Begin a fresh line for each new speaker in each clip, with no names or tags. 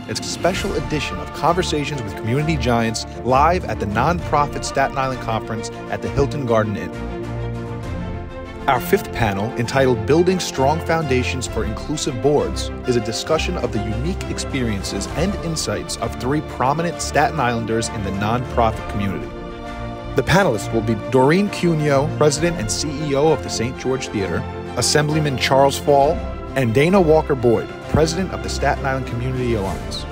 It's a special edition of Conversations with Community Giants live at the Non-profit Staten Island Conference at the Hilton Garden Inn. Our fifth panel, entitled Building Strong Foundations for Inclusive Boards, is a discussion of the unique experiences and insights of three prominent Staten Islanders in the nonprofit community. The panelists will be Doreen Cugno, President and CEO of the St. George Theater, Assemblyman Charles Fall, and Dana Walker-Boyd, President of the Staten Island Community Alliance.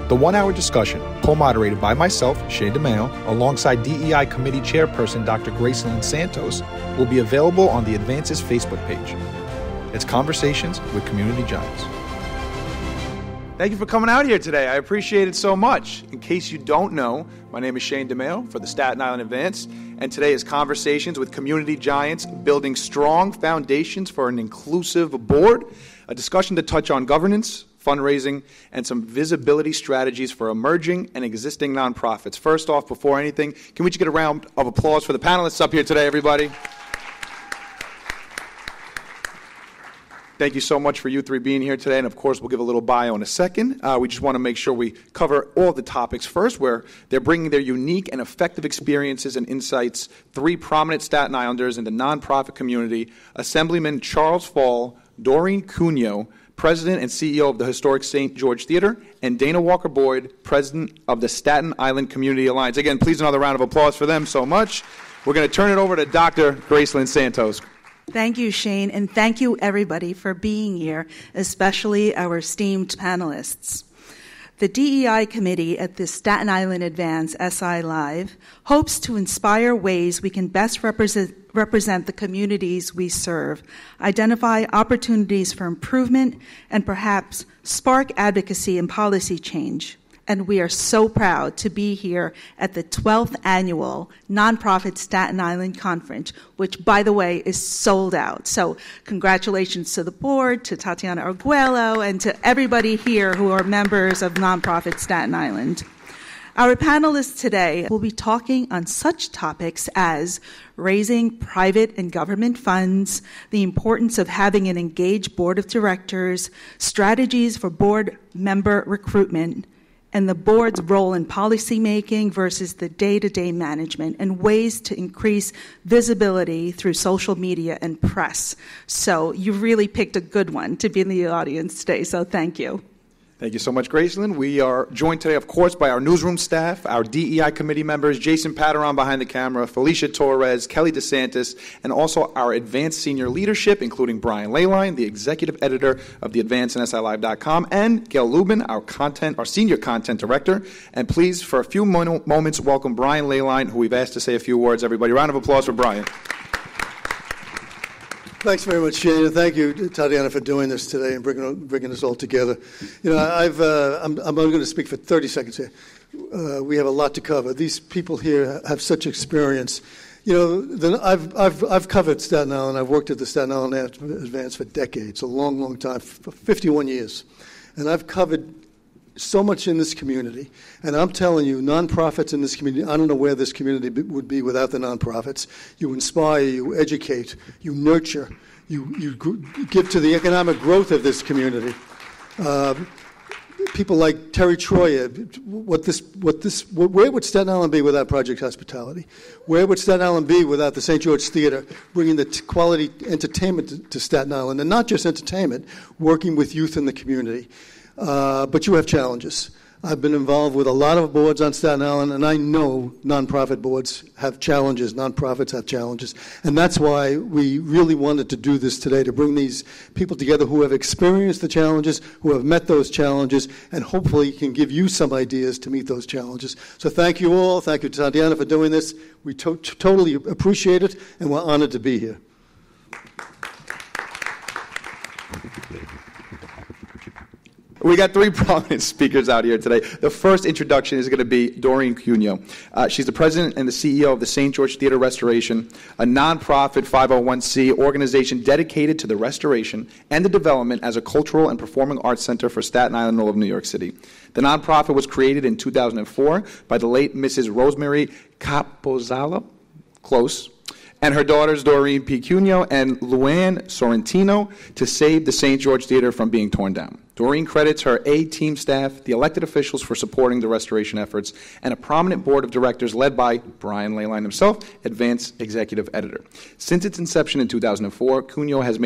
The one-hour discussion, co-moderated by myself, Shane DeMeo, alongside DEI Committee Chairperson Dr. Gracelyn Santos, will be available on the Advances Facebook page. It's Conversations with Community Giants. Thank you for coming out here today. I appreciate it so much. In case you don't know, my name is Shane DeMeo for the Staten Island Advance, and today is Conversations with Community Giants, Building Strong Foundations for an Inclusive Board, a discussion to touch on governance, fundraising, and some visibility strategies for emerging and existing nonprofits. First off, before anything, can we just get a round of applause for the panelists up here today, everybody? Thank you so much for you three being here today, and of course, we'll give a little bio in a second. We just want to make sure we cover all the topics first, where they're bringing their unique and effective experiences and insights, three prominent Staten Islanders in the nonprofit community, Assemblyman Charles Fall, Doreen Cugno, President and CEO of the historic St. George Theater, and Dana Walker-Boyd, President of the Staten Island Community Alliance. Again, please another round of applause for them so much. We're going to turn it over to Dr. Gracelyn Santos.
Thank you, Shane, and thank you, everybody, for being here, especially our esteemed panelists. The DEI Committee at the Staten Island Advance SI Live hopes to inspire ways we can best represent the communities we serve, identify opportunities for improvement, and perhaps spark advocacy and policy change. And we are so proud to be here at the 12th Annual Non-profit Staten Island Conference, which, by the way, is sold out. So congratulations to the board, to Tatiana Arguello, and to everybody here who are members of Non-profit Staten Island. Our panelists today will be talking on such topics as raising private and government funds, the importance of having an engaged board of directors, strategies for board member recruitment, and the board's role in policymaking versus the day-to-day management, and ways to increase visibility through social media and press. So you really picked a good one to be in the audience today, so thank you.
Thank you so much, Gracelyn. We are joined today, of course, by our newsroom staff, our DEI committee members, Jason Paderon behind the camera, Felicia Torres, Kelly DeSantis, and also our advanced senior leadership, including Brian Leyline, the executive editor of the Advance and SILive.com, and Gail Lubin, our senior content director. And please, for a few moments, welcome Brian Leyline, who we've asked to say a few words. Everybody, round of applause for Brian.
Thanks very much, Shane, and thank you, Tatiana, for doing this today and bringing us all together. You know, I'm only going to speak for 30 seconds here. We have a lot to cover. These people here have such experience. You know, I've covered Staten Island. I've worked at the Staten Island Advance for decades, a long, long time, for 51 years, and I've covered so much in this community, and I'm telling you, nonprofits in this community, I don't know where this community would be without the nonprofits. You inspire, you educate, you nurture, you give to the economic growth of this community. People like Terry Troyer, where would Staten Island be without Project Hospitality? Where would Staten Island be without the St. George Theater, bringing the quality entertainment to Staten Island, and not just entertainment, working with youth in the community. But you have challenges. I've been involved with a lot of boards on Staten Island, and I know nonprofit boards have challenges, nonprofits have challenges. And that's why we really wanted to do this today, to bring these people together who have experienced the challenges, who have met those challenges, and hopefully can give you some ideas to meet those challenges. So thank you all. Thank you, Tatiana, for doing this. We totally appreciate it, and we're honored to be here.
We got three prominent speakers out here today. The first introduction is going to be Doreen Cugno. She's the president and the CEO of the St. George Theater Restoration, a nonprofit 501c organization dedicated to the restoration and the development as a cultural and performing arts center for Staten Island and all of New York City. The nonprofit was created in 2004 by the late Mrs. Rosemary Capozala, close, and her daughters Doreen P. Cugno and Luann Sorrentino to save the St. George Theater from being torn down. Doreen credits her A-team staff, the elected officials for supporting the restoration efforts, and a prominent board of directors led by Brian Leyline himself, Advance Executive Editor. Since its inception in 2004, Cugno has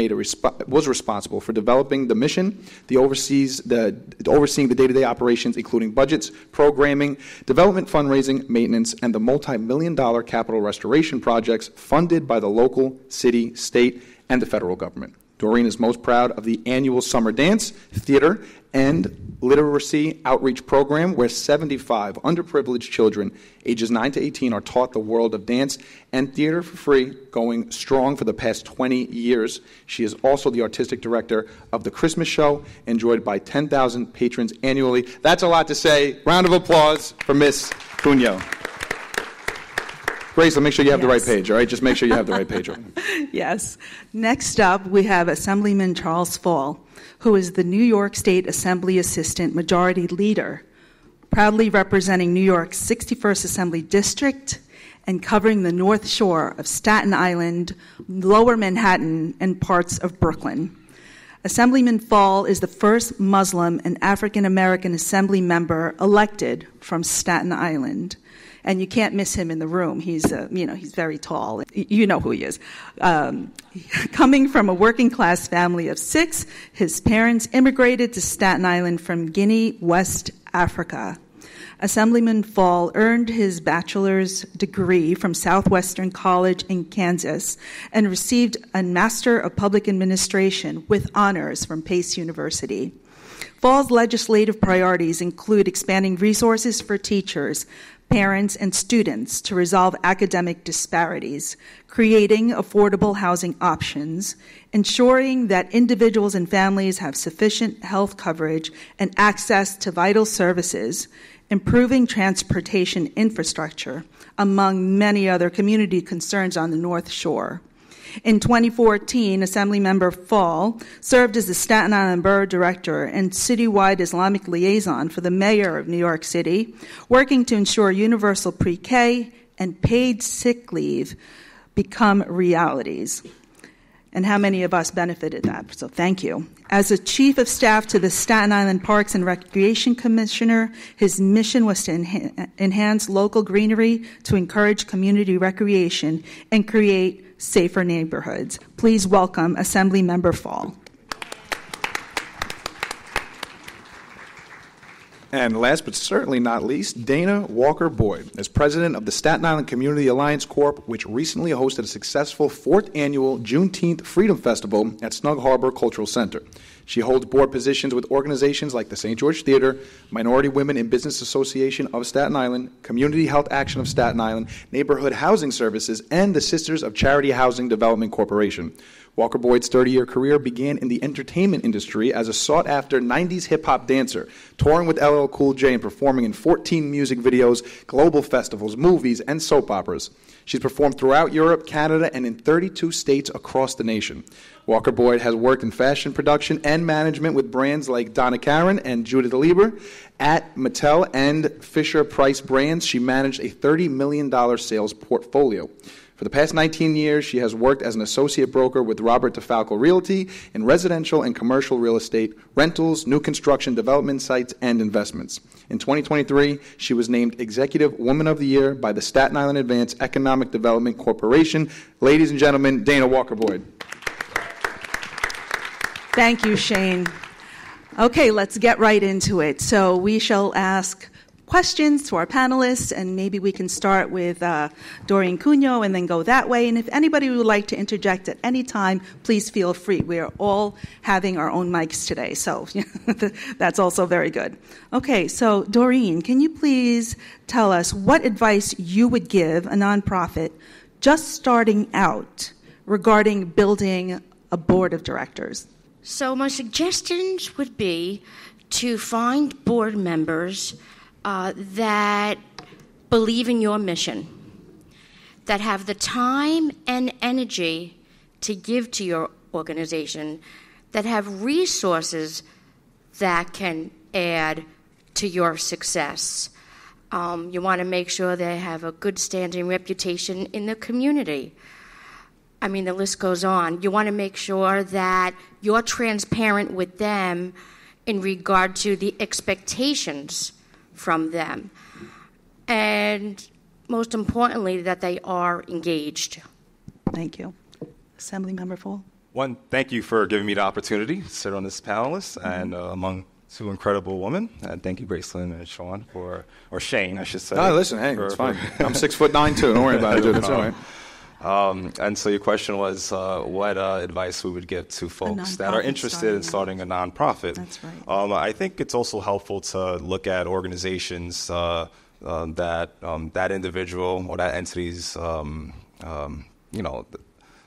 was responsible for developing the mission, overseeing the day-to-day operations, including budgets, programming, development, fundraising, maintenance, and the multi-million-dollar capital restoration projects funded by the local, city, state, and the federal government. Doreen is most proud of the annual summer dance, theater, and literacy outreach program where 75 underprivileged children ages 9 to 18 are taught the world of dance and theater for free, going strong for the past 20 years. She is also the artistic director of the Christmas show, enjoyed by 10,000 patrons annually. That's a lot to say. Round of applause for Miss Cugno. Grace, make sure you have the right page, all right? Just make sure you have the right page.
Yes. Next up, we have Assemblyman Charles Fall, who is the New York State Assembly Assistant Majority Leader, proudly representing New York's 61st Assembly District and covering the North Shore of Staten Island, Lower Manhattan, and parts of Brooklyn. Assemblyman Fall is the first Muslim and African-American Assembly member elected from Staten Island. And you can't miss him in the room. He's very tall. You know who he is. Coming from a working-class family of 6, his parents immigrated to Staten Island from Guinea, West Africa. Assemblyman Fall earned his bachelor's degree from Southwestern College in Kansas and received a Master of Public Administration with honors from Pace University. Fall's legislative priorities include expanding resources for teachers, parents, and students to resolve academic disparities, creating affordable housing options, ensuring that individuals and families have sufficient health coverage and access to vital services, improving transportation infrastructure, among many other community concerns on the North Shore. In 2014, Assemblymember Fall served as the Staten Island Borough Director and citywide Islamic liaison for the mayor of New York City, working to ensure universal pre-K and paid sick leave become realities. And how many of us benefited that? So thank you. As a chief of staff to the Staten Island Parks and Recreation Commissioner, his mission was to enhance local greenery, to encourage community recreation, and create safer neighborhoods. Please welcome Assemblymember Fall.
And last but certainly not least, Dana Walker-Boyd, as president of the Staten Island Community Alliance Corp., which recently hosted a successful 4th annual Juneteenth Freedom Festival at Snug Harbor Cultural Center. She holds board positions with organizations like the St. George Theater, Minority Women in Business Association of Staten Island, Community Health Action of Staten Island, Neighborhood Housing Services, and the Sisters of Charity Housing Development Corporation. Walker-Boyd's 30-year career began in the entertainment industry as a sought-after 90s hip-hop dancer, touring with LL Cool J and performing in 14 music videos, global festivals, movies, and soap operas. She's performed throughout Europe, Canada, and in 32 states across the nation. Walker-Boyd has worked in fashion production and management with brands like Donna Karan and Judith Lieber. At Mattel and Fisher-Price brands, she managed a $30 million sales portfolio. For the past 19 years, she has worked as an associate broker with Robert DeFalco Realty in residential and commercial real estate, rentals, new construction development sites, and investments. In 2023, she was named Executive Woman of the Year by the Staten Island Advance Economic Development Corporation. Ladies and gentlemen, Dana Walker-Boyd.
Thank you, Shane. Okay, let's get right into it. So we shall ask questions to our panelists, and maybe we can start with Doreen Cugno and then go that way. And if anybody would like to interject at any time, please feel free. We are all having our own mics today, so that's also very good. Okay, so Doreen, can you please tell us what advice you would give a nonprofit just starting out regarding building a board of directors?
So my suggestions would be to find board members that believe in your mission, that have the time and energy to give to your organization, that have resources that can add to your success. You want to make sure they have a good standing reputation in the community. I mean, the list goes on. You want to make sure that you're transparent with them in regard to the expectations from them, and most importantly, that they are engaged.
Thank you. Assemblymember Fall.
One, thank you for giving me the opportunity to sit on this panelist and among two incredible women. And thank you, Bracelyn and Sean, or Shane, I should say.
Oh, listen, hey, it's fine. I'm 6'9" too. Don't worry about it, dude. It's all right.
And so your question was what advice we would give to folks that are interested in starting a nonprofit.
That's right.
I think it's also helpful to look at organizations that individual or that entity's,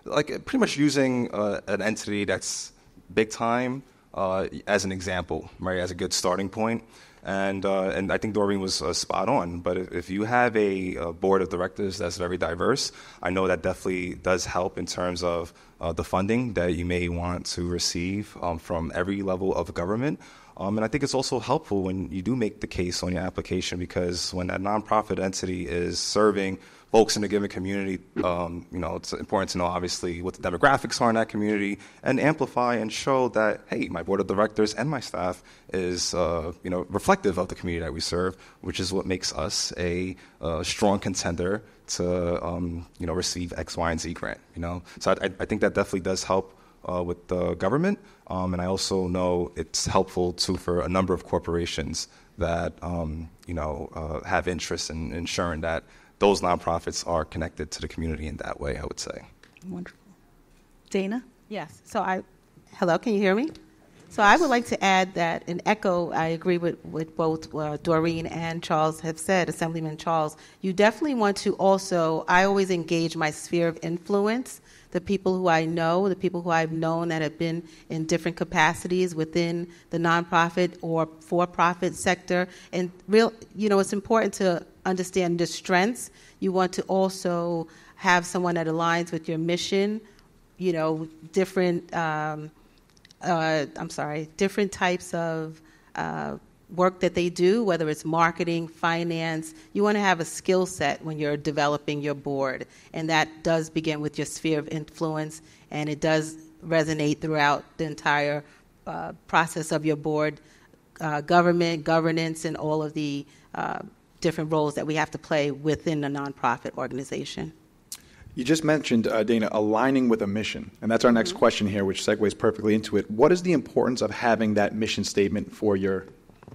like pretty much using an entity that's big time as an example, right, as a good starting point. And I think Doreen was spot on. But if you have a board of directors that's very diverse, I know that definitely does help in terms of the funding that you may want to receive from every level of government. And I think it's also helpful when you do make the case on your application, because when that nonprofit entity is serving folks in a given community, it's important to know, obviously, what the demographics are in that community and amplify and show that, hey, my board of directors and my staff is, reflective of the community that we serve, which is what makes us a strong contender to, receive X, Y, and Z grant, So I think that definitely does help with the government. And I also know it's helpful, too, for a number of corporations that, have interest in ensuring that those nonprofits are connected to the community in that way, I would say.
Wonderful. Dana?
Yes. Hello, can you hear me? So I would like to add that, and echo, I agree with both Doreen and Charles have said, Assemblyman Charles, you definitely want to also, I always engage my sphere of influence, the people who I know, the people who I've known that have been in different capacities within the nonprofit or for-profit sector. And it's important to understand the strengths. You want to also have someone that aligns with your mission, different types of work that they do, whether it's marketing, finance. You want to have a skill set when you're developing your board, and that does begin with your sphere of influence, and it does resonate throughout the entire process of your board, government, governance, and all of the different roles that we have to play within a nonprofit organization.
You just mentioned, Dana, aligning with a mission, and that's our next question here, which segues perfectly into it. What is the importance of having that mission statement for your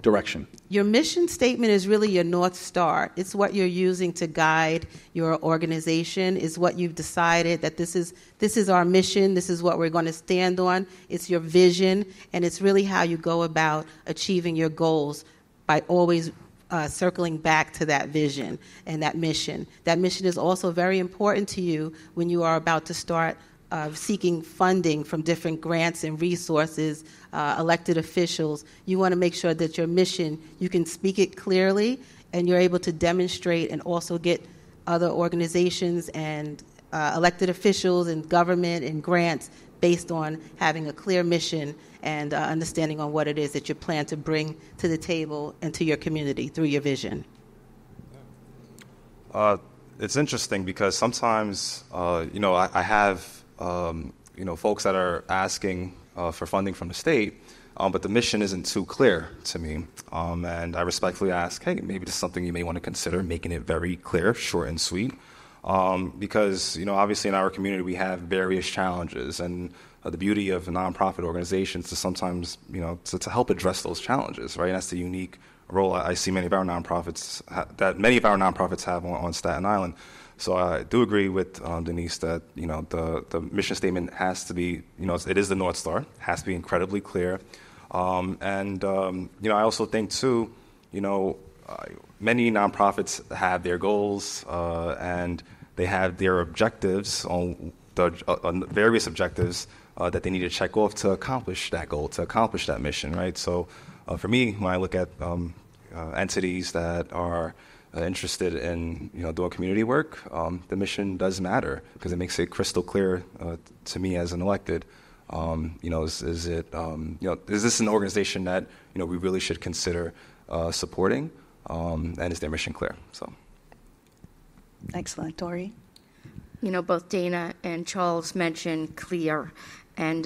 direction?
Your mission statement is really your North Star. It's what you're using to guide your organization. Is what you've decided that this is our mission. This is what we're going to stand on. It's your vision, and it's really how you go about achieving your goals by always circling back to that vision and that mission. That mission is also very important to you when you are about to start seeking funding from different grants and resources, elected officials. You want to make sure that your mission, you can speak it clearly and you're able to demonstrate and also get other organizations and elected officials and government and grants based on having a clear mission and understanding on what it is that you plan to bring to the table and to your community through your vision.
It's interesting because sometimes, I have, folks that are asking for funding from the state, but the mission isn't too clear to me. And I respectfully ask, hey, maybe this is something you may want to consider, making it very clear, short and sweet. Because, obviously in our community we have various challenges, and the beauty of nonprofit organizations is sometimes, to help address those challenges, right? And that's the unique role I see many of our nonprofits have on Staten Island. So I do agree with Denise that, the mission statement has to be, it is the North Star, has to be incredibly clear. I also think too, many nonprofits have their goals and they have their objectives on various objectives that they need to check off to accomplish that goal, to accomplish that mission, right? So for me, when I look at entities that are interested in doing community work, the mission does matter because it makes it crystal clear to me as an elected. Is this an organization that we really should consider supporting? And is their mission clear? So,
excellent, Doreen.
Both Dana and Charles mentioned clear, and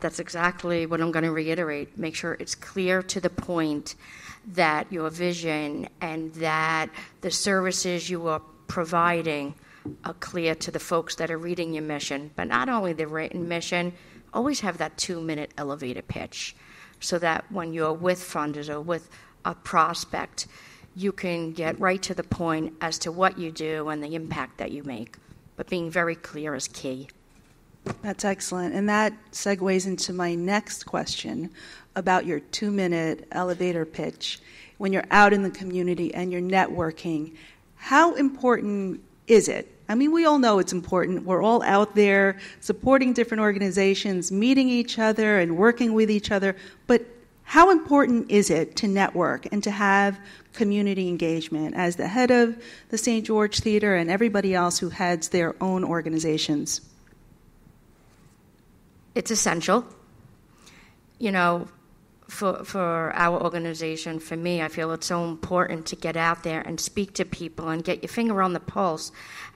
That's exactly what I'm going to reiterate. Make sure it's clear to the point, that your vision and that the services you are providing are clear to the folks that are reading your mission. But not only the written mission, always have that 2-minute elevator pitch so that when you're with funders or with a prospect, you can get right to the point as to what you do and the impact that you make. But being very clear is key.
That's excellent. And that segues into my next question about your 2-minute elevator pitch. When you're out in the community and you're networking, how important is it? I mean, we all know it's important. We're all out there supporting different organizations, meeting each other and working with each other. But how important is it to network and to have community engagement as the head of the St. George Theater and everybody else who heads their own organizations?
It's essential. You know, for our organization, for me, I feel it's so important to get out there and speak to people and get your finger on the pulse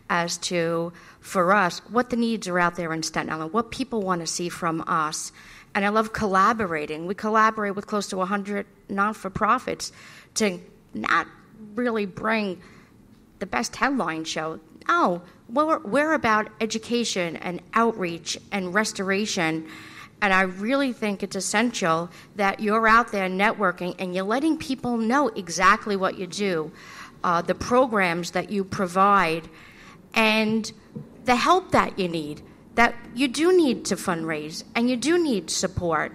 as to, for us, what the needs are out there in Staten Island, what people want to see from us. And I love collaborating. We collaborate with close to 100 non-for-profits to not really bring the best headline show. No, we're about education and outreach and restoration. And I really think it's essential that you're out there networking and you're letting people know exactly what you do, the programs that you provide, and the help that you need, that you do need to fundraise and you do need support.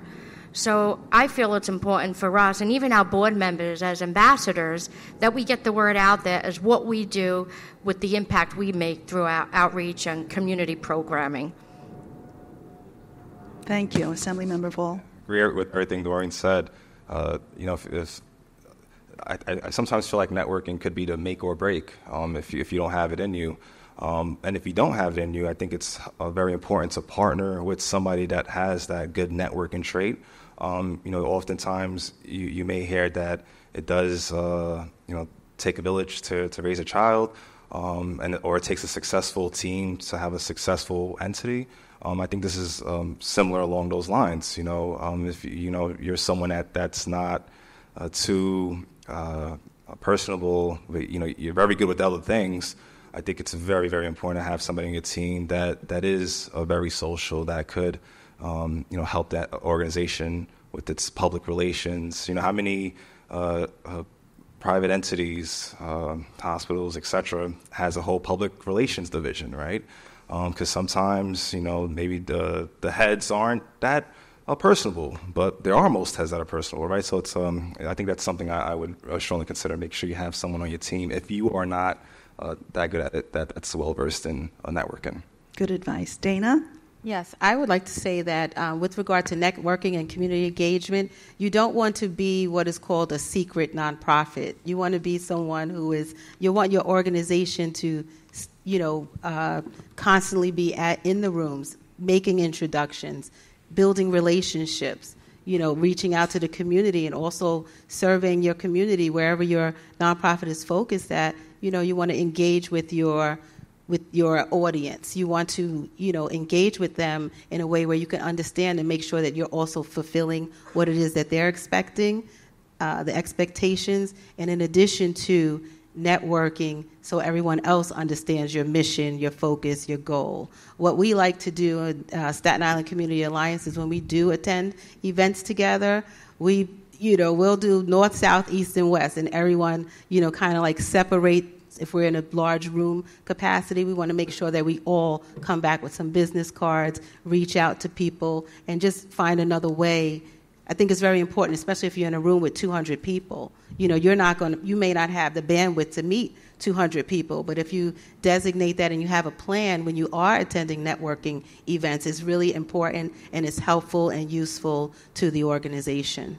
So I feel it's important for us and even our board members as ambassadors that we get the word out there as what we do with the impact we make through our outreach and community programming.
Thank you. Assemblymember Fall.
Agree with everything Doreen said. You know, if I sometimes feel like networking could be the make or break if you don't have it in you. And if you don't have it in you, I think it's very important to partner with somebody that has that good networking trait. You know, oftentimes you may hear that it does, you know, take a village to raise a child, or it takes a successful team to have a successful entity. I think this is similar along those lines. You know, if you know you're someone that's not too personable, but you know you're very good with other things. I think it's very, very important to have somebody in your team that is very social, that could you know help that organization with its public relations. You know, how many private entities, hospitals, etc., has a whole public relations division, right? Because sometimes, you know, maybe the heads aren't that personable, but there are most heads that are personable, right? So it's I think that's something I would strongly consider. Make sure you have someone on your team if you are not that good at it, that's well versed in networking.
Good advice. Dana?
Yes, I would like to say that with regard to networking and community engagement, you don't want to be what is called a secret nonprofit. You want to be someone you want your organization to, you know, constantly be in the rooms, making introductions, building relationships, you know, reaching out to the community and also serving your community wherever your nonprofit is focused at. You know, you want to engage with your audience. You want to, you know, engage with them in a way where you can understand and make sure that you're also fulfilling what it is that they're expecting, the expectations, and in addition to networking so everyone else understands your mission, your focus, your goal. What we like to do in Staten Island Community Alliance is when we do attend events together, we'll do north, south, east, and west, and everyone, you know, kind of like separate. If we're in a large room capacity, we want to make sure that we all come back with some business cards, reach out to people, and just find another way. I think it's very important, especially if you're in a room with 200 people. You know, you may not have the bandwidth to meet 200 people, but if you designate that and you have a plan when you are attending networking events, it's really important and it's helpful and useful to the organization.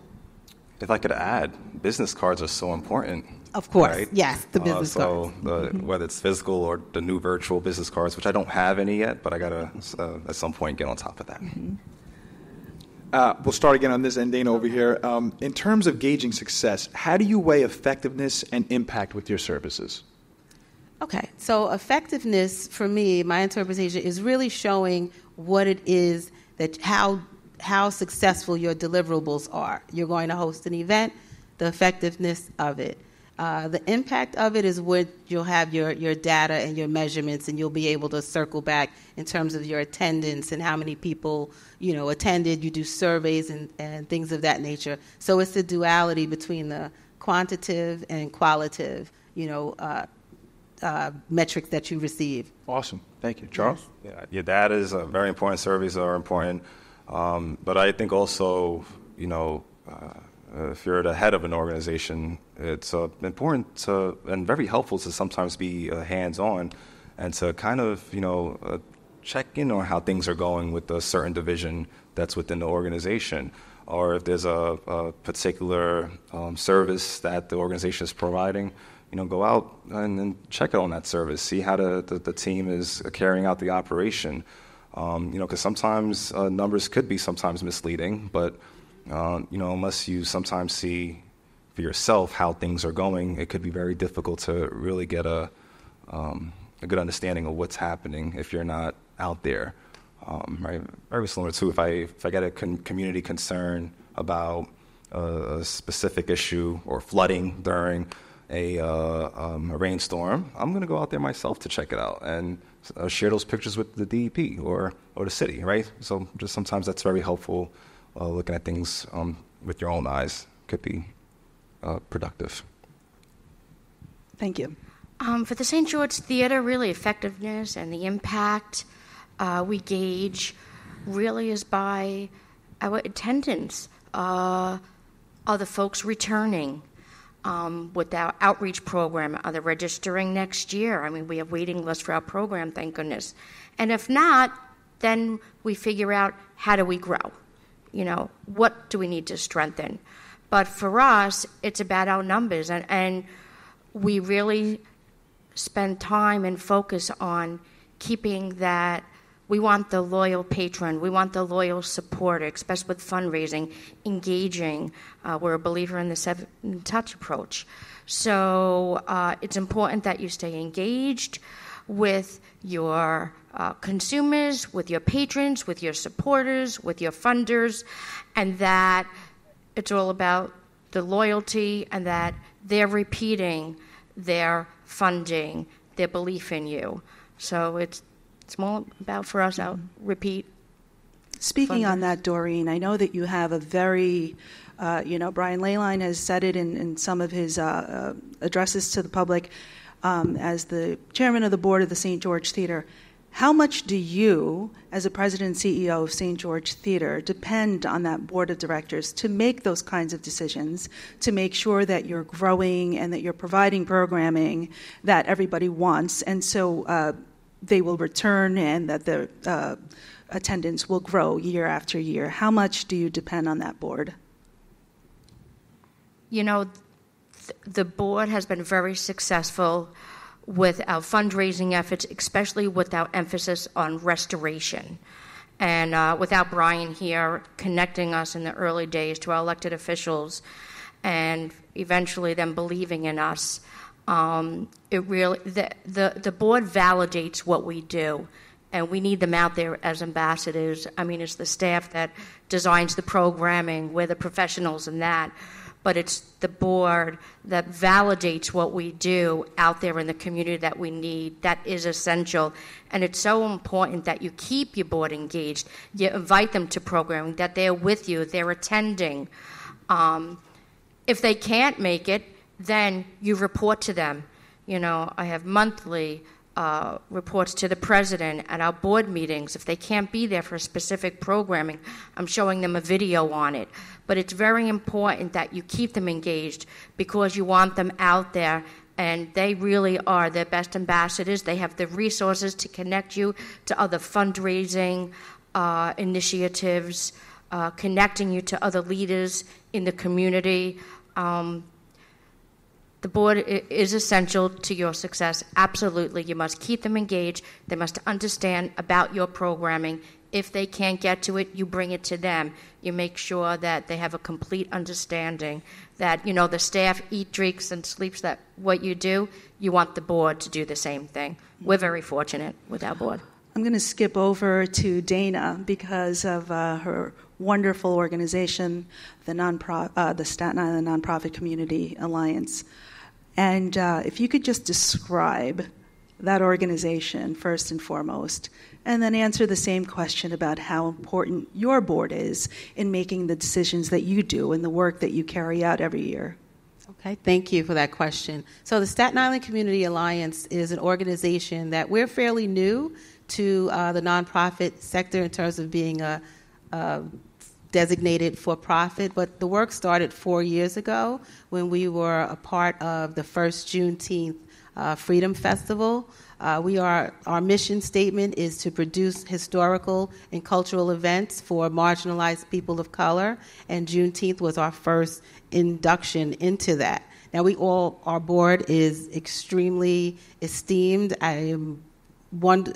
If I could add, business cards are so important.
Of course,
right?
Yes, the business cards.
Whether it's physical or the new virtual business cards, which I don't have any yet, but I got to, at some point, get on top of that.
Mm-hmm. We'll start again on this end, Dana, over here. In terms of gauging success, how do you weigh effectiveness and impact with your services?
Okay, so effectiveness, for me, my interpretation is really showing what it is that how how successful your deliverables are. You're going to host an event, the effectiveness of it. The impact of it is when you'll have your data and your measurements, and you'll be able to circle back in terms of your attendance and how many people, attended. You do surveys and things of that nature. So it's the duality between the quantitative and qualitative, metrics that you receive.
Awesome. Thank you. Charles?
Yeah, your data is very important. Surveys are important. But I think also, if you're the head of an organization, it's important to, and very helpful to sometimes be hands-on and to kind of, check in on how things are going with a certain division that's within the organization. Or if there's a particular service that the organization is providing, go out and check on that service, see how the team is carrying out the operation. Because sometimes numbers could be sometimes misleading, but unless you sometimes see for yourself how things are going, it could be very difficult to really get a good understanding of what's happening if you're not out there. Right? Very similar to if I get a community concern about a specific issue or flooding during a rainstorm, I'm going to go out there myself to check it out and share those pictures with the DEP or the city, right? So just sometimes that's very helpful. Looking at things with your own eyes could be productive.
Thank you.
For the St. George Theater, really effectiveness and the impact we gauge really is by our attendance. Are the folks returning with our outreach program? Are they registering next year? I mean, we have waiting lists for our program, thank goodness. And if not, then we figure out how do we grow? What do we need to strengthen? But for us, it's about our numbers, and we really spend time and focus on keeping that. We want the loyal patron. We want the loyal supporter, especially with fundraising, engaging. We're a believer in the seven touch approach. So it's important that you stay engaged with your consumers, with your patrons, with your supporters, with your funders, and that it's all about the loyalty and that they're repeating their funding, their belief in you. So it's more about, for us, out repeat.
Speaking
funders.
on that, Doreen, I know that you have a very, Brian Leyline has said it in some of his addresses to the public as the chairman of the board of the St. George Theater. How much do you, as a president and CEO of St. George Theater, depend on that board of directors to make those kinds of decisions, to make sure that you're growing and that you're providing programming that everybody wants, and so they will return and that the attendance will grow year after year? How much do you depend on that board?
The board has been very successful with our fundraising efforts, especially with our emphasis on restoration. And without Brian here connecting us in the early days to our elected officials and eventually them believing in us, it really the board validates what we do, and we need them out there as ambassadors. I mean, it's the staff that designs the programming, we're the professionals in that, but it's the board that validates what we do out there in the community that we need. That is essential. And it's so important that you keep your board engaged. You invite them to programming, that they're with you, they're attending. If they can't make it, then you report to them. I have monthly reports to the president at our board meetings. If they can't be there for specific programming, I'm showing them a video on it. But it's very important that you keep them engaged because you want them out there, and they really are their best ambassadors. They have the resources to connect you to other fundraising initiatives, connecting you to other leaders in the community. The board is essential to your success. Absolutely. You must keep them engaged. They must understand about your programming. If they can't get to it, you bring it to them. You make sure that they have a complete understanding that, the staff eat, drinks, and sleeps what you do. You want the board to do the same thing. We're very fortunate with our board.
I'm going to skip over to Dana because of her wonderful organization, the Staten Island Non-profit Community Alliance. And if you could just describe that organization first and foremost, and then answer the same question about how important your board is in making the decisions that you do and the work that you carry out every year.
Okay, thank you for that question. So the Staten Island Community Alliance is an organization that we're fairly new to the nonprofit sector in terms of being a designated for-profit, but the work started 4 years ago when we were a part of the first Juneteenth Freedom Festival. Our mission statement is to produce historical and cultural events for marginalized people of color, and Juneteenth was our first induction into that. Now, our board is extremly esteemed. I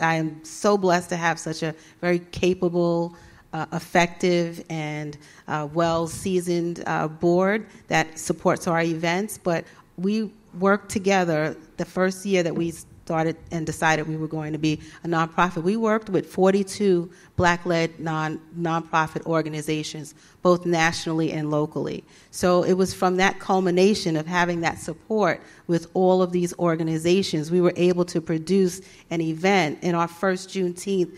am so blessed to have such a very capable, effective, and well-seasoned board that supports our events. But we worked together the first year that we started and decided we were going to be a nonprofit. We worked with 42 Black-led nonprofit organizations, both nationally and locally. So it was from that culmination of having that support with all of these organizations, we were able to produce an event in our first Juneteenth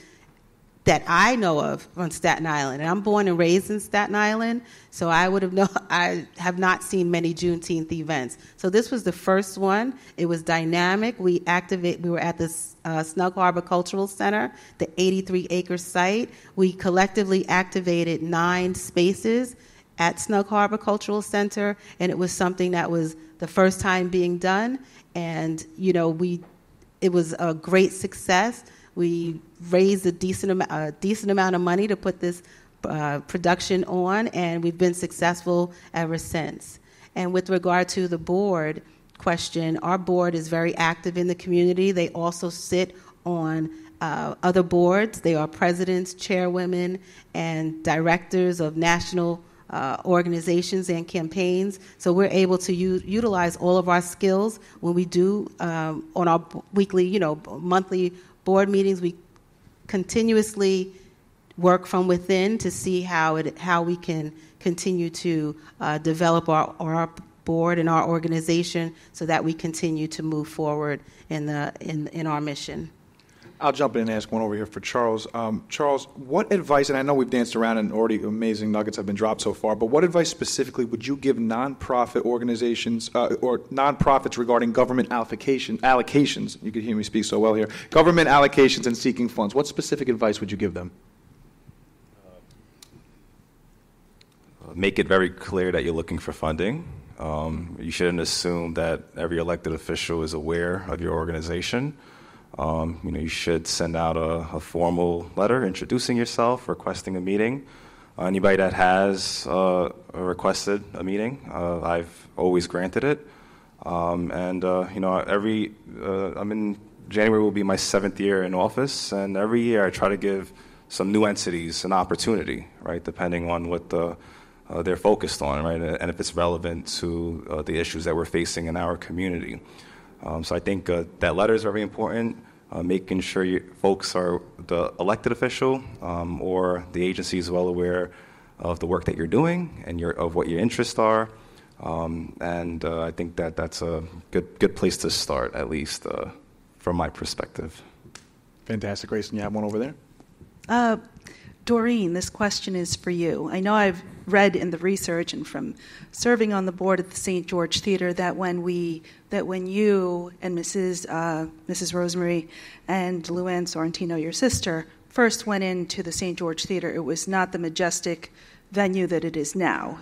that I know of on Staten Island. And I'm born and raised in Staten Island, so I have not seen many Juneteenth events. So this was the first one. It was dynamic. We were at the Snug Harbor Cultural Center, the 83-acre site. We collectively activated 9 spaces at Snug Harbor Cultural Center, and it was something that was the first time being done. And, it was a great success. We raised a decent amount of money to put this production on, and we've been successful ever since. And with regard to the board question, our board is very active in the community. They also sit on other boards. They are presidents, chairwomen, and directors of national organizations and campaigns. So we're able to utilize all of our skills when we do on our weekly, monthly board meetings. We continuously work from within to see how we can continue to develop our board and our organization so that we continue to move forward in our mission.
I'll jump in and ask one over here for Charles. Charles, what advice, and I know we've danced around and already amazing nuggets have been dropped so far, but what advice specifically would you give nonprofit organizations or nonprofits regarding government allocations? You can hear me speak so well here. Government allocations and seeking funds. What specific advice would you give them?
Make it very clear that you're looking for funding. You shouldn't assume that every elected official is aware of your organization. You should send out a formal letter introducing yourself, requesting a meeting. Anybody that has requested a meeting, I've always granted it. I'm in January will be my 7th year in office, and every year I try to give some new entities an opportunity, right, depending on what they're focused on, right, and if it's relevant to the issues that we're facing in our community. So I think that letter is very important, making sure folks are the elected official or the agency is well aware of the work that you're doing and of what your interests are. And I think that's a good place to start, at least from my perspective.
Fantastic. Grayson, you have one over there?
Doreen, this question is for you. I know I've read in the research and from serving on the board at the St. George Theater that when you and Mrs. Rosemary and Luann Sorrentino, your sister, first went into the St. George Theater, it was not the majestic venue that it is now.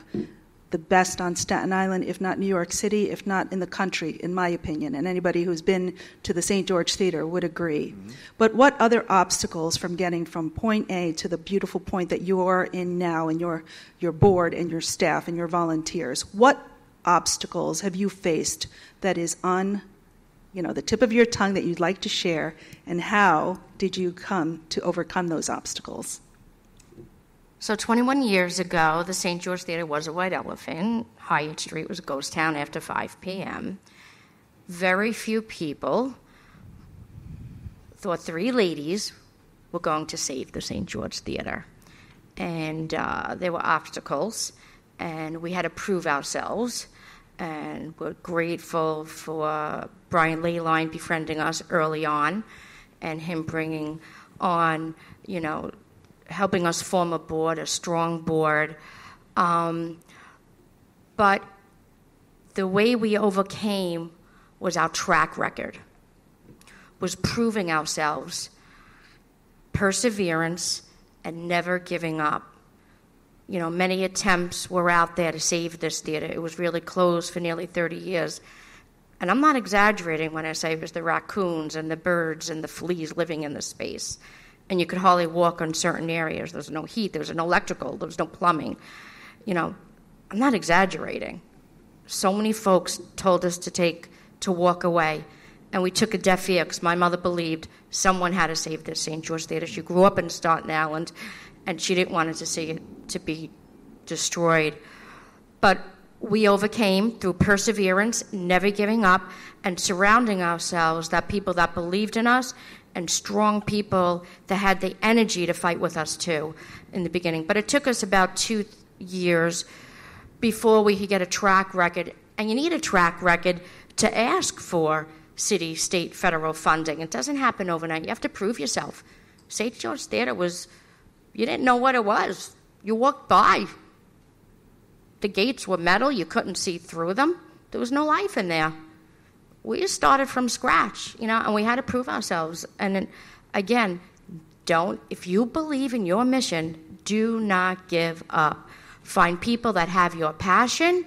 The best on Staten Island, if not New York City, if not in the country, in my opinion, and anybody who's been to the St. George Theater would agree. Mm-hmm. But what other obstacles from getting from point A to the beautiful point that you're in now, and your board and your staff and your volunteers, what obstacles have you faced that is on the tip of your tongue that you'd like to share, and how did you come to overcome those obstacles?
So 21 years ago, the St. George Theater was a white elephant. Hyatt Street was a ghost town after 5 p.m. Very few people thought 3 ladies were going to save the St. George Theater. And there were obstacles, and we had to prove ourselves. And we're grateful for Brian Leyline befriending us early on, and him bringing on, helping us form a board, a strong board. But the way we overcame was our track record, was proving ourselves, perseverance, and never giving up. Many attempts were out there to save this theater. It was really closed for nearly 30 years. And I'm not exaggerating when I say it was the raccoons and the birds and the fleas living in the space. And you could hardly walk on certain areas. There was no heat, there was no electrical, there was no plumbing. I'm not exaggerating. So many folks told us to walk away. And we took a deaf ear because my mother believed someone had to save this St. George Theater. She grew up in Staten Island, and she didn't want to see it to be destroyed. But we overcame through perseverance, never giving up, and surrounding ourselves with people that believed in us and strong people that had the energy to fight with us too in the beginning. But it took us about 2 years before we could get a track record. And you need a track record to ask for city, state, federal funding. It doesn't happen overnight. You have to prove yourself. St. George Theater you didn't know what it was. You walked by. The gates were metal. You couldn't see through them. There was no life in there. We just started from scratch, and we had to prove ourselves. And then, again, if you believe in your mission, do not give up. Find people that have your passion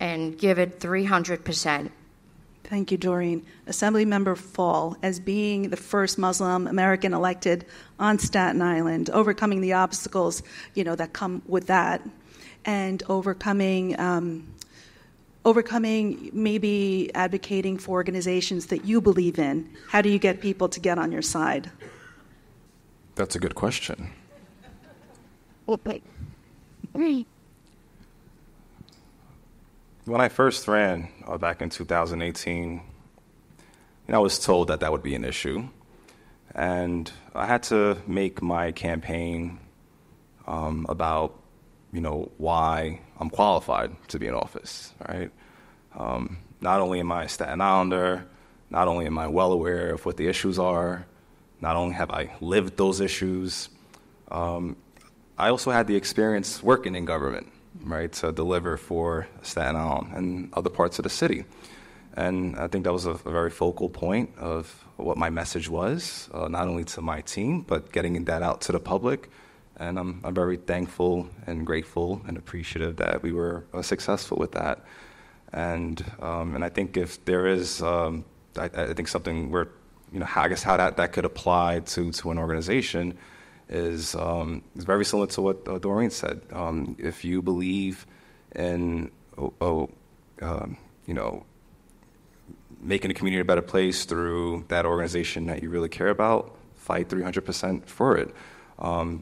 and give it 300%.
Thank you, Doreen. Assemblymember Fall, as being the first Muslim American elected on Staten Island, overcoming the obstacles, that come with that, and overcoming maybe advocating for organizations that you believe in. How do you get people to get on your side?
That's a good question. When I first ran back in 2018, I was told that would be an issue. And I had to make my campaign about, why I'm qualified to be in office, right? Not only am I a Staten Islander, not only am I well aware of what the issues are, not only have I lived those issues, I also had the experience working in government, right, to deliver for Staten Island and other parts of the city. And I think that was a very focal point of what my message was, not only to my team, but getting that out to the public. And I'm very thankful and grateful and appreciative that we were successful with that. And I think if there is, I think something where, how that could apply to an organization is very similar to what Doreen said. If you believe in, making the community a better place through that organization that you really care about, fight 300% for it.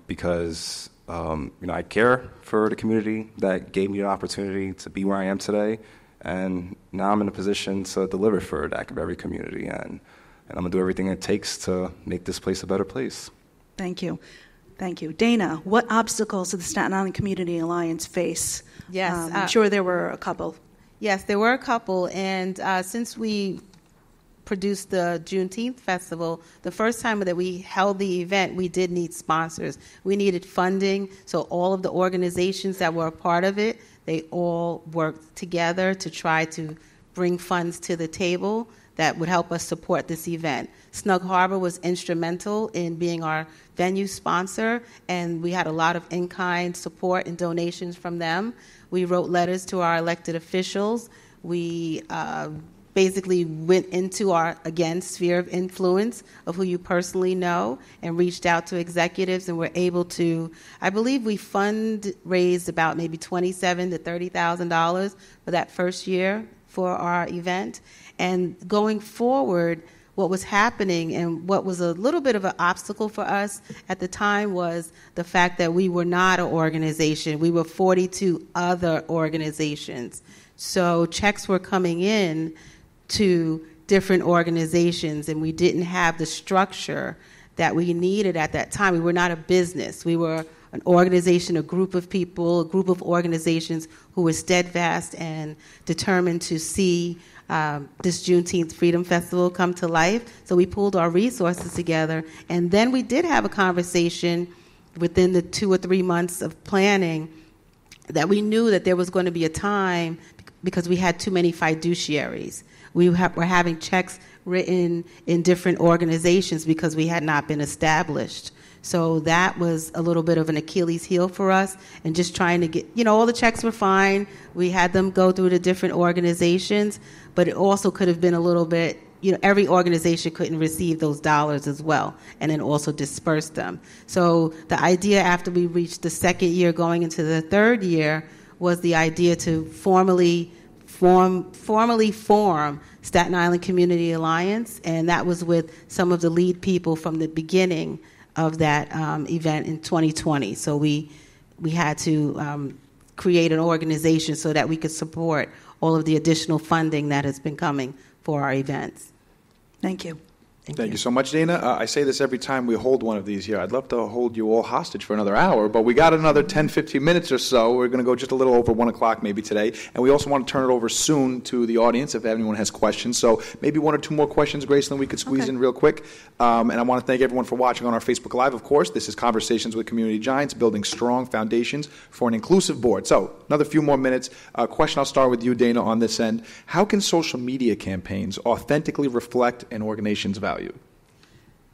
Because I care for the community that gave me an opportunity to be where I am today, and now I'm in a position to deliver for that very community, and I'm going to do everything it takes to make this place a better place.
Thank you. Thank you. Dana, what obstacles did the Staten Island Community Alliance face?
Yes.
I'm sure there were a couple.
Yes, there were a couple, and since we produced the Juneteenth Festival, the first time that we held the event, we did need sponsors. We needed funding, so all of the organizations that were a part of it, they all worked together to try to bring funds to the table that would help us support this event. Snug Harbor was instrumental in being our venue sponsor, and we had a lot of in-kind support and donations from them. We wrote letters to our elected officials. We basically went into our, again, sphere of influence of who you personally know and reached out to executives, and were able to, I believe we fundraised about maybe $27,000 to $30,000 for that first year for our event. And going forward, what was happening and what was a little bit of an obstacle for us at the time was the fact that we were not an organization. We were 42 other organizations. So checks were coming in to different organizations, and we didn't have the structure that we needed at that time. We were not a business. We were an organization, a group of people, a group of organizations who were steadfast and determined to see this Juneteenth Freedom Festival come to life. So we pulled our resources together, and then we did have a conversation within the 2 or 3 months of planning that we knew that there was going to be a time, because we had too many fiduciaries. We're having checks written in different organizations because we had not been established. So that was a little bit of an Achilles heel for us, and just trying to get, all the checks were fine. We had them go through the different organizations, but it also could have been a little bit, every organization couldn't receive those dollars as well, and then also disperse them. So the idea after we reached the second year going into the third year was the idea to formally form Staten Island Community Alliance, and that was with some of the lead people from the beginning of that event in 2020. So we had to create an organization so that we could support all of the additional funding that has been coming for our events.
Thank you.
Thank you so much, Dana. I say this every time we hold one of these here. I'd love to hold you all hostage for another hour, but we got another 10, 15 minutes or so. We're going to go just a little over 1 o'clock maybe today, and we also want to turn it over soon to the audience if anyone has questions. So maybe 1 or 2 more questions, Graceland, we could squeeze in real quick. And I want to thank everyone for watching on our Facebook Live, of course. This is Conversations with Community Giants, building strong foundations for an inclusive board. So another few more minutes. Question, I'll start with you, Dana, on this end. How can social media campaigns authentically reflect an organization's value?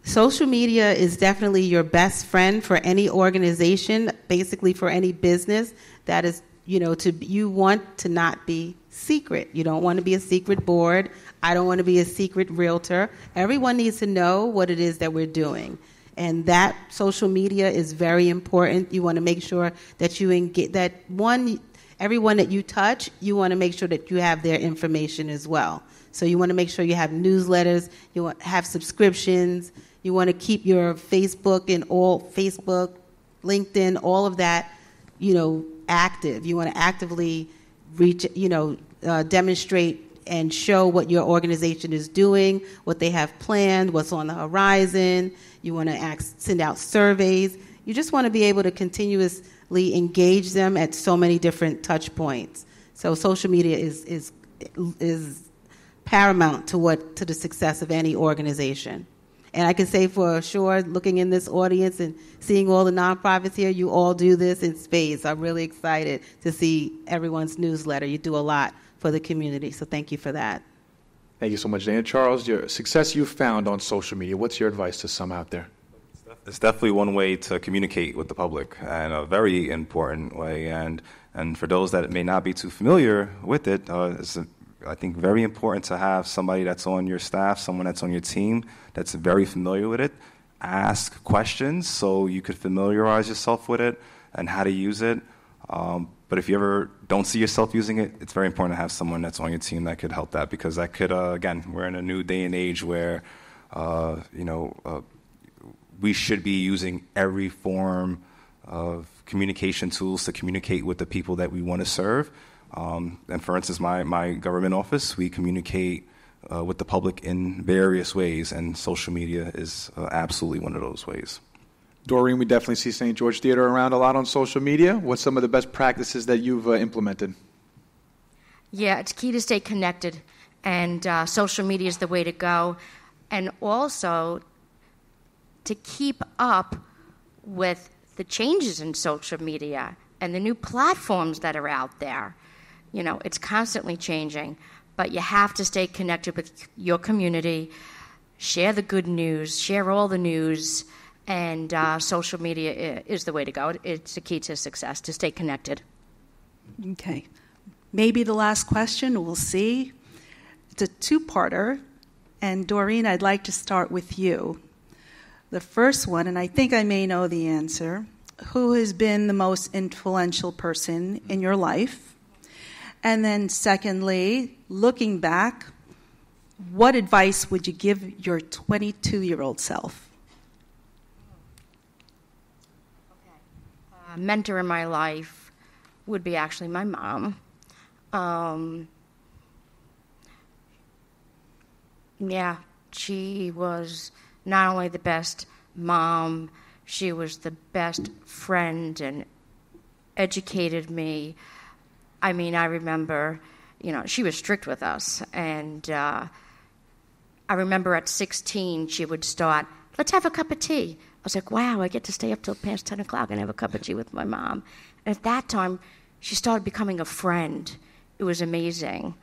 Social media is definitely your best friend for any organization, basically for any business. That is, you want to not be secret. You don't want to be a secret board. I don't want to be a secret realtor. Everyone needs to know what it is that we're doing. And that social media is very important. You want to make sure that you engage, everyone that you touch, you want to make sure that you have their information as well. So you want to make sure you have newsletters, you want to have subscriptions. You want to keep your Facebook, LinkedIn, all of that, active. You want to actively demonstrate and show what your organization is doing, what they have planned, what's on the horizon. You want to send out surveys. You just want to be able to continuously engage them at so many different touch points. So social media is paramount to the success of any organization. And I can say for sure, looking in this audience and seeing all the nonprofits here, you all do this in spades. I'm really excited to see everyone's newsletter. You do a lot for the community, so thank you for that.
Thank you so much, Dana. Charles, your success you've found on social media, what's your advice to some out there?
It's definitely one way to communicate with the public, and a very important way. And for those that may not be too familiar with it, it's I think very important to have somebody that's on your staff, someone that's on your team that's very familiar with it. Ask questions so you could familiarize yourself with it and how to use it. But if you ever don't see yourself using it, it's very important to have someone that's on your team that could help that, because that could, again, we're in a new day and age where, we should be using every form of communication tools to communicate with the people that we want to serve. And for instance, my government office, we communicate with the public in various ways, and social media is absolutely one of those ways.
Doreen, we definitely see St. George Theater around a lot on social media. What's some of the best practices that you've implemented?
Yeah, it's key to stay connected, and social media is the way to go. And also to keep up with the changes in social media and the new platforms that are out there. It's constantly changing, but you have to stay connected with your community, share the good news, share all the news, and social media is the way to go. It's the key to success, to stay connected.
Okay. Maybe the last question, we'll see. It's a two-parter, and Doreen, I'd like to start with you. The first one, and I think I may know the answer, who has been the most influential person in your life? And then secondly, looking back, what advice would you give your 22-year-old self?
A mentor in my life would be actually my mom. She was not only the best mom. She was the best friend and educated me. I mean, I remember, she was strict with us. And I remember at 16, she would start, let's have a cup of tea. I was like, wow, I get to stay up till past 10 o'clock and have a cup of tea with my mom. And at that time, she started becoming a friend. It was amazing.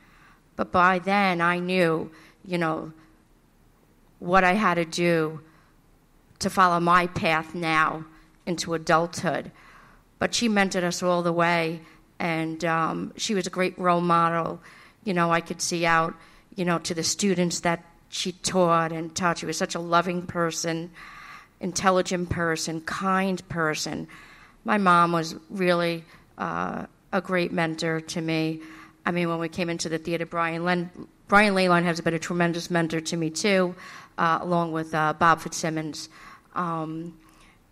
But by then, I knew, what I had to do to follow my path now into adulthood. But she mentored us all the way, and she was a great role model. I could see out, to the students that she taught and taught. She was such a loving person, intelligent person, kind person. My mom was really a great mentor to me. I mean, when we came into the theater, Brian Layline has been a tremendous mentor to me, too, along with Bob Fitzsimmons. I've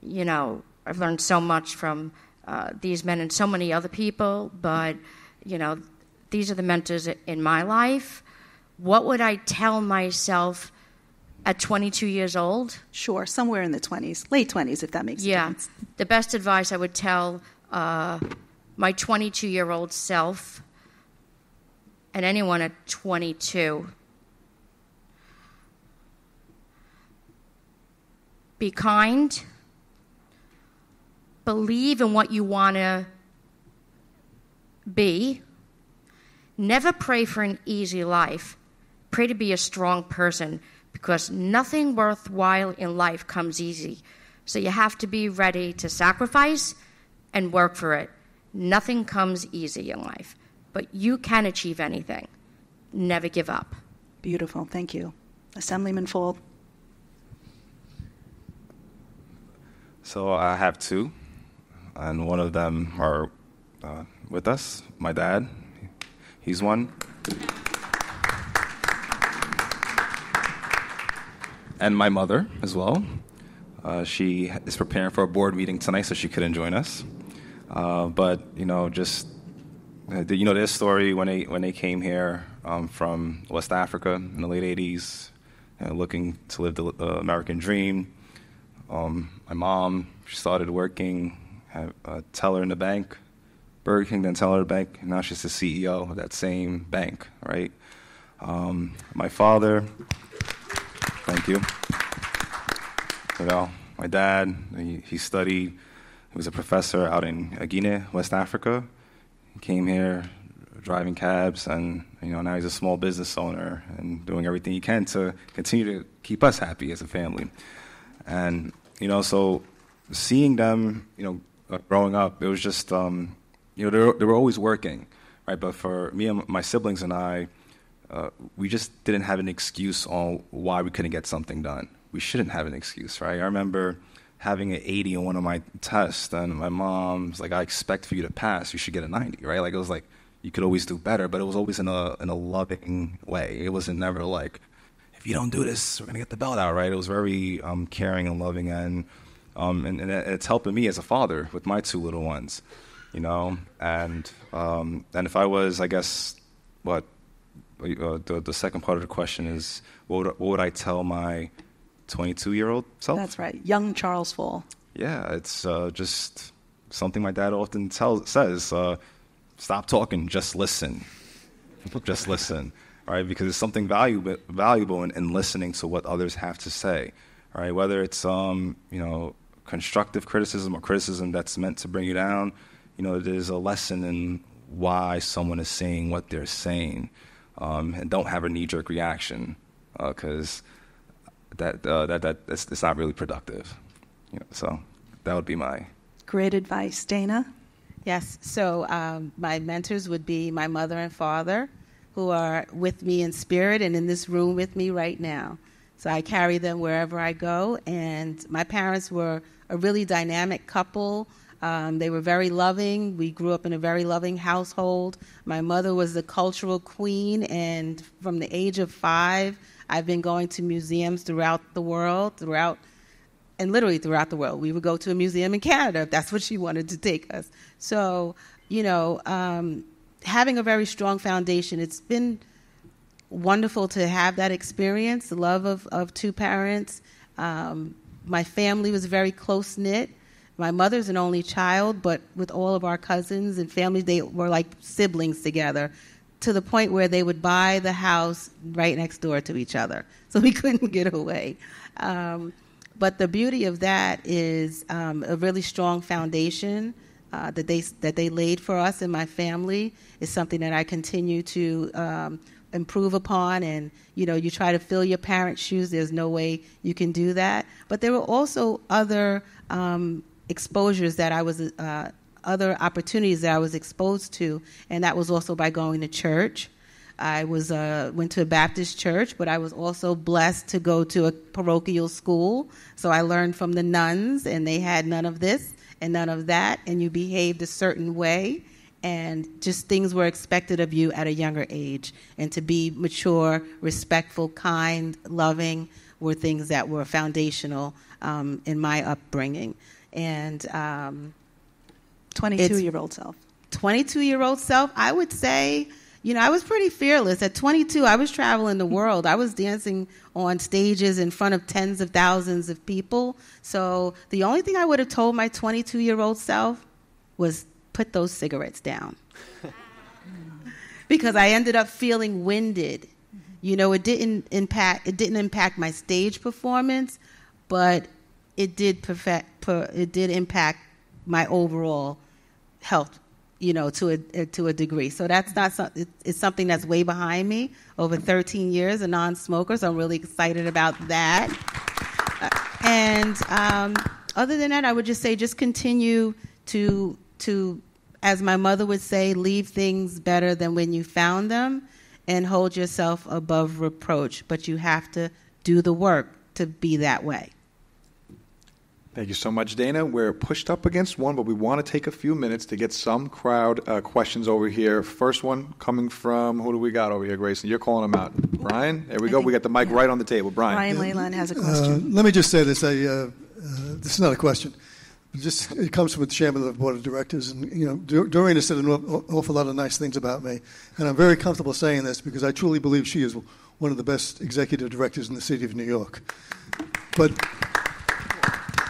learned so much from these men and so many other people, but, these are the mentors in my life. What would I tell myself at 22 years old?
Sure, somewhere in the 20s, late 20s, if that makes sense.
Yeah, the best advice I would tell my 22-year-old self and anyone at 22, be kind, believe in what you want to be, never pray for an easy life, pray to be a strong person, because nothing worthwhile in life comes easy. So you have to be ready to sacrifice and work for it. Nothing comes easy in life, but you can achieve anything. Never give up.
Beautiful, thank you. Assemblyman Fall.
So I have two, and one of them are with us. My dad, he's one. And my mother as well. She is preparing for a board meeting tonight, so she couldn't join us. But their story when they came here from West Africa in the late 80s, looking to live the American dream. My mom, she started working at a teller in the bank, Burger King, then teller at the bank. And now she's the CEO of that same bank, right? My father, thank you. My dad, he studied. He was a professor out in Guinea, West Africa. He came here driving cabs, and now he's a small business owner and doing everything he can to continue to keep us happy as a family. And so seeing them, growing up, it was just they were always working, right? But for me and my siblings and I, we just didn't have an excuse on why we couldn't get something done. We shouldn't have an excuse, right? I remember having an 80 on one of my tests, and my mom's like, I expect for you to pass, you should get a 90, right? Like, it was like, you could always do better, but it was always in a loving way. It wasn't never like, if you don't do this, we're going to get the belt out, right? It was very caring and loving, and it's helping me as a father with my two little ones, and if I was, I guess, the second part of the question is, what would I tell my 22-year-old self?
That's right, young Charles Fall.
Yeah, it's just something my dad often says, stop talking, just listen. Just listen, right? Because there's something valuable in listening to what others have to say, right? Whether it's, constructive criticism or criticism that's meant to bring you down, there's a lesson in why someone is saying what they're saying, and don't have a knee-jerk reaction, because that's not really productive. So that would be my...
Great advice. Dana?
Yes, so my mentors would be my mother and father, who are with me in spirit and in this room with me right now. So I carry them wherever I go, and my parents were a really dynamic couple. They were very loving. We grew up in a very loving household. My mother was the cultural queen, and from the age of 5, I've been going to museums throughout the world, literally throughout the world. We would go to a museum in Canada if that's what she wanted to take us. So, having a very strong foundation, it's been wonderful to have that experience, the love of two parents. my family was very close-knit. My mother's an only child, but with all of our cousins and family, they were like siblings together, to the point where they would buy the house right next door to each other. So we couldn't get away. But the beauty of that is a really strong foundation that they laid for us and my family is something that I continue to improve upon. And, you try to fill your parents' shoes. There's no way you can do that. But there were also other exposures that I was, other opportunities that I was exposed to, and that was also by going to church. I went to a Baptist church, but I was also blessed to go to a parochial school. So I learned from the nuns, and they had none of this and none of that, and you behaved a certain way, and just things were expected of you at a younger age. And to be mature, respectful, kind, loving were things that were foundational in my upbringing. And
22-year-old self.
22-year-old self, I would say, I was pretty fearless. At 22, I was traveling the world. I was dancing on stages in front of tens of thousands of people. So the only thing I would have told my 22-year-old self was put those cigarettes down. Because I ended up feeling winded. It didn't impact my stage performance, but it did impact my overall health, to a degree. So that's not something. It's something that's way behind me. Over 13 years, a non-smoker, so I'm really excited about that. And other than that, I would just say, just continue to, as my mother would say, leave things better than when you found them, and hold yourself above reproach. But you have to do the work to be that way.
Thank you so much, Dana. We're pushed up against one, but we want to take a few minutes to get some crowd questions over here. First one coming from, who do we got over here, Grayson? You're calling them out. Brian? There we go. We got the mic right on the table. Brian.
Brian Leyland has a question.
Let me just say this. This is not a question. It comes from the chairman of the board of directors. And, Doreen has said an awful lot of nice things about me. And I'm very comfortable saying this because I truly believe she is one of the best executive directors in the city of New York. But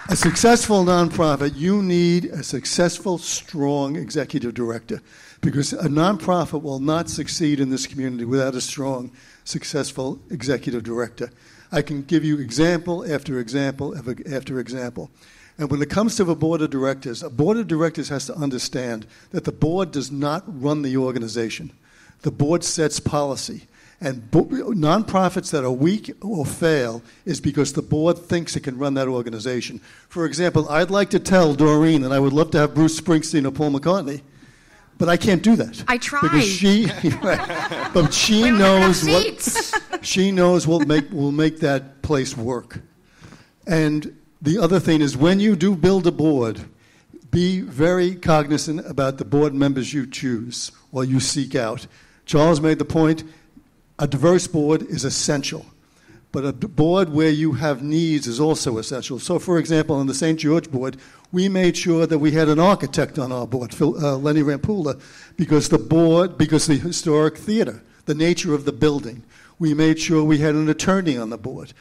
a successful nonprofit, you need a successful, strong executive director, because a nonprofit will not succeed in this community without a strong, successful executive director. I can give you example after example after example. And when it comes to a board of directors has to understand that the board does not run the organization. The board sets policy. And nonprofits that are weak or fail is because the board thinks it can run that organization. For example, I'd like to tell Doreen that I would love to have Bruce Springsteen or Paul McCartney, but I can't do that.
I tried.
Because she knows what will make that place work. And the other thing is, when you do build a board, be very cognizant about the board members you choose or you seek out. Charles made the point. A diverse board is essential, but a board where you have needs is also essential. So, for example, on the St. George board, we made sure that we had an architect on our board, Lenny Rampula, because the historic theater, the nature of the building. We made sure we had an attorney on the board,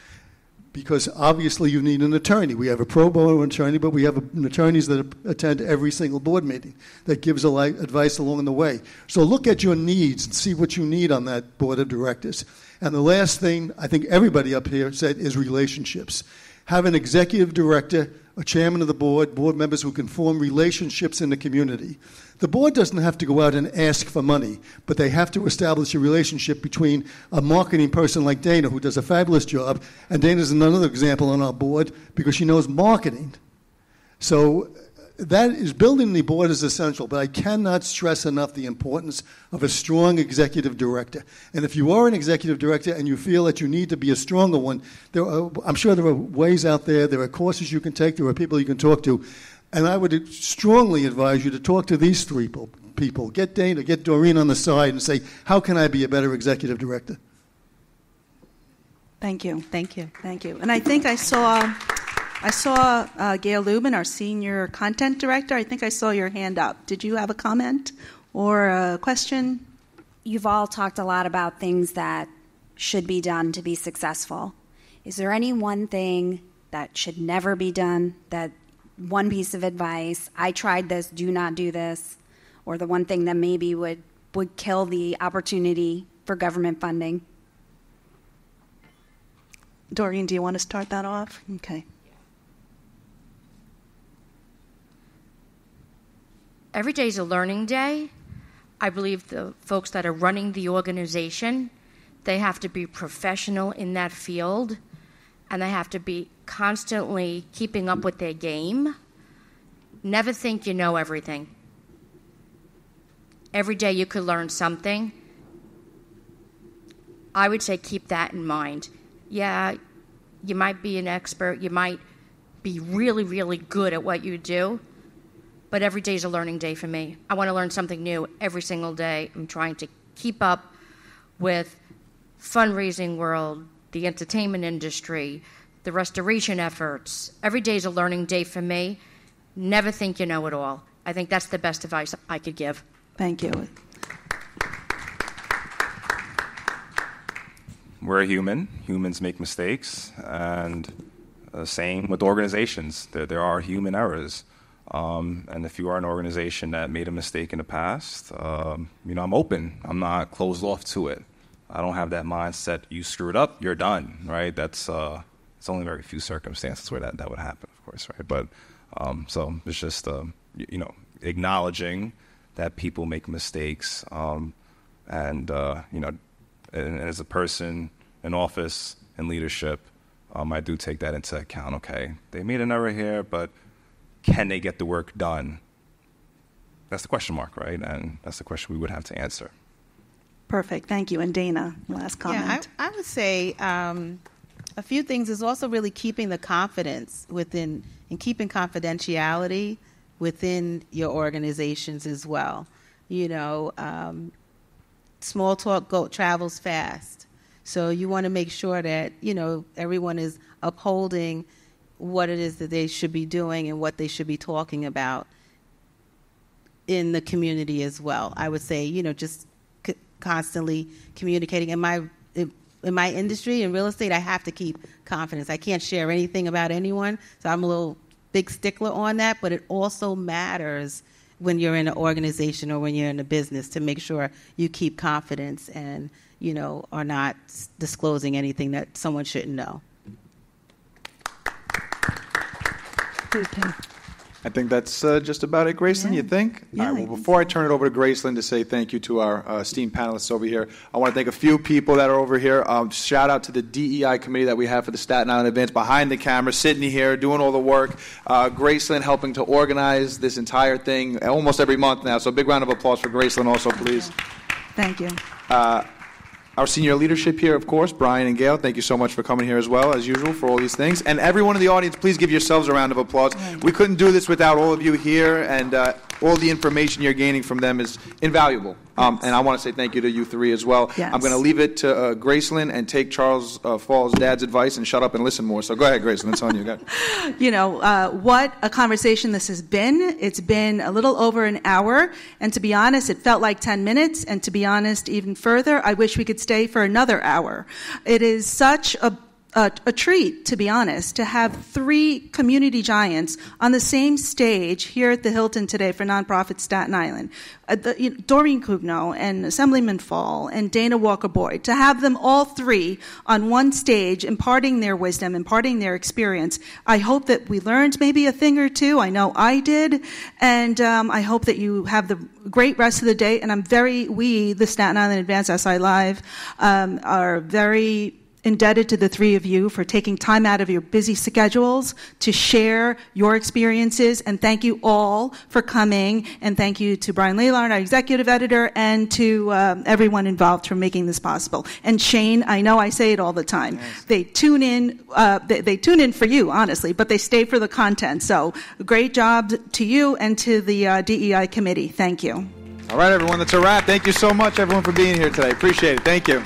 because obviously you need an attorney. We have a pro bono attorney, but we have attorneys that attend every single board meeting that gives advice along the way. So look at your needs and see what you need on that board of directors. And the last thing I think everybody up here said is relationships. Have an executive director, a chairman of the board members who can form relationships in the community. The board doesn't have to go out and ask for money, but they have to establish a relationship between a marketing person like Dana, who does a fabulous job, and Dana's another example on our board because she knows marketing. So that is, building the board is essential, but I cannot stress enough the importance of a strong executive director. And if you are an executive director and you feel that you need to be a stronger one, I'm sure there are ways out there. There are courses you can take. There are people you can talk to. And I would strongly advise you to talk to these three people. Get Dana, get Doreen on the side and say, how can I be a better executive director?
Thank you.
Thank you.
Thank you. And I think I saw Gail Lubin, our senior content director. I think I saw your hand up. Did you have a comment or a question?
You've all talked a lot about things that should be done to be successful. Is there any one thing that should never be done, that one piece of advice, I tried this, do not do this, or the one thing that maybe would kill the opportunity for government funding?
Doreen, do you want to start that off? Okay.
Every day is a learning day. I believe the folks that are running the organization, they have to be professional in that field, and they have to be constantly keeping up with their game. Never think you know everything. Every day you could learn something. I would say keep that in mind. Yeah, you might be an expert. You might be really, really good at what you do. But every day is a learning day for me. I want to learn something new every single day. I'm trying to keep up with fundraising world, the entertainment industry, the restoration efforts. Every day is a learning day for me. Never think you know it all. I think that's the best advice I could give.
Thank you.
We're human. Humans make mistakes, and same with organizations. There are human errors. And if you are an organization that made a mistake in the past, I'm open. I'm not closed off to it. I don't have that mindset, you screwed up, you're done, right? It's only very few circumstances where that would happen, of course, right? But so it's just, acknowledging that people make mistakes, and as a person in office and leadership, I do take that into account. Okay, they made an error here, but can they get the work done? That's the question mark, right? And that's the question we would have to answer.
Perfect. Thank you. And Dana, last comment.
Yeah, I would say a few things is also really keeping the confidence within and keeping confidentiality within your organizations as well. Small talk travels fast. So you want to make sure that, everyone is upholding what it is that they should be doing and what they should be talking about in the community as well. I would say, just constantly communicating. In my industry, in real estate, I have to keep confidence. I can't share anything about anyone, so I'm a little big stickler on that, but it also matters when you're in an organization or when you're in a business to make sure you keep confidence and, are not disclosing anything that someone shouldn't know.
I think that's just about it, Graceland,
Yeah.
you think?
Yeah,
All right,
I
well,
think
before I turn it over to Graceland to say thank you to our esteemed panelists over here, I want to thank a few people that are over here. Shout out to the DEI committee that we have for the Staten Island Advance behind the camera, sitting here, doing all the work. Graceland helping to organize this entire thing almost every month now, so a big round of applause for Graceland also, please.
Thank you.
Our senior leadership here, of course, Brian and Gail, thank you so much for coming here as well, as usual, for all these things. And everyone in the audience, please give yourselves a round of applause. We couldn't do this without all of you here, and all the information you're gaining from them is invaluable. And I want to say thank you to you three as well.
Yes.
I'm going to leave it to Graceland and take Charles Fall's dad's advice and shut up and listen more. So go ahead, Graceland, it's on you. Go ahead.
What a conversation this has been. It's been a little over an hour, and to be honest, it felt like 10 minutes, and to be honest, even further, I wish we could stay for another hour. It is such a treat, to be honest, to have three community giants on the same stage here at the Hilton today for Non-profit Staten Island. Doreen Cugno and Assemblyman Fall and Dana Walker-Boyd, to have them all three on one stage imparting their wisdom, imparting their experience. I hope that we learned maybe a thing or two. I know I did. And I hope that you have the great rest of the day. And we, the Staten Island Advance SI Live, are very indebted to the three of you for taking time out of your busy schedules to share your experiences, and thank you all for coming, and thank you to Brian Leland, our executive editor, and to everyone involved for making this possible. And Shane, I know I say it all the time. Yes. They tune in for you, honestly, but they stay for the content. So great job to you and to the DEI committee. Thank you.
All right, everyone, that's a wrap. Thank you so much, everyone, for being here today. Appreciate it. Thank you.